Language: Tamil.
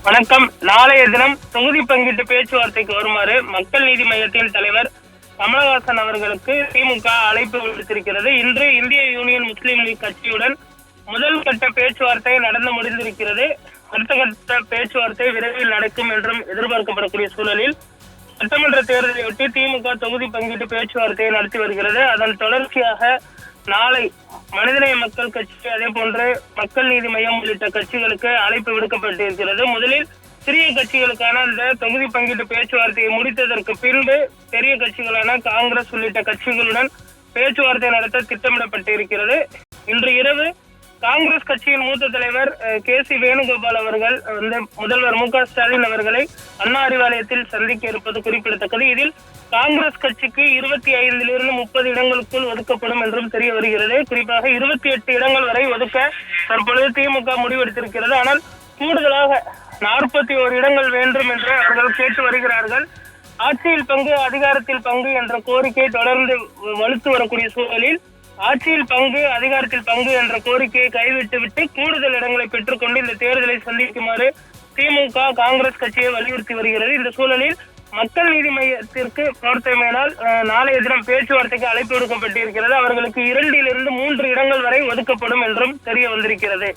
வணக்கம். நாளைய தினம் தொகுதி பங்கீட்டு பேச்சுவார்த்தைக்கு வருமாறு மக்கள் நீதி மையத்தின் தலைவர் கமலஹாசன் அவர்களுக்கு திமுக அழைப்பு விடுத்திருக்கிறது. இன்று இந்திய யூனியன் முஸ்லீம் லீக் கட்சியுடன் முதல் கட்ட பேச்சுவார்த்தை நடந்து முடிந்திருக்கிறது. அடுத்த கட்ட பேச்சுவார்த்தை விரைவில் நடக்கும் என்றும் எதிர்பார்க்கப்படக்கூடிய சூழலில் சட்டமன்ற தேர்தலையொட்டி திமுக தொகுதி பங்கீட்டு பேச்சுவார்த்தையை நடத்தி வருகிறது. அதன் தொடர்ச்சியாக நாளை மனிதநேய மக்கள் கட்சி, அதே போன்று மக்கள் நீதி மையம் உள்ளிட்ட கட்சிகளுக்கு அழைப்பு விடுக்கப்பட்டிருக்கிறது. முதலில் சிறிய கட்சிகளுக்கான அந்த தொகுதி பங்கீட்டு பேச்சுவார்த்தையை முடித்ததற்கு பின்பு பெரிய கட்சிகளான காங்கிரஸ் உள்ளிட்ட கட்சிகளுடன் பேச்சுவார்த்தை நடத்த திட்டமிடப்பட்டிருக்கிறது. இன்று இரவு காங்கிரஸ் கட்சியின் மூத்த தலைவர் கே.சி. வேணுகோபால் அவர்கள் முதல்வர் மு.க. ஸ்டாலின் அவர்களை அண்ணா அறிவாலயத்தில் சந்திக்க இருப்பது குறிப்பிடத்தக்கது. இதில் காங்கிரஸ் கட்சிக்கு 25 to 30 இடங்களுக்குள் ஒதுக்கப்படும் என்றும் தெரிய வருகிறது. குறிப்பாக 28 இடங்கள் வரை ஒதுக்க தற்பொழுது திமுக முடிவெடுத்திருக்கிறது. ஆனால் கூடுதலாக 41 இடங்கள் வேண்டும் என்று அவர்கள் கேட்டு வருகிறார்கள். ஆட்சியில் பங்கு, அதிகாரத்தில் பங்கு என்ற கோரிக்கை தொடர்ந்து வலுத்து வரக்கூடிய சூழலில் ஆட்சியில் பங்கு, அதிகாரத்தில் பங்கு என்ற கோரிக்கையை கைவிட்டுவிட்டு கூடுதல் இடங்களை பெற்றுக்கொண்டு இந்த தேர்தலை சந்திக்குமாறு திமுக காங்கிரஸ் கட்சியை வலியுறுத்தி வருகிறது. இந்த சூழலில் மக்கள் நீதி மையத்திற்கு பொறுத்தமையினால் நாளைய தினம் பேச்சுவார்த்தைக்கு அழைப்பு விடுக்கப்பட்டிருக்கிறது. அவர்களுக்கு 2 to 3 இடங்கள் வரை ஒதுக்கப்படும் என்றும் தெரிய வந்திருக்கிறது.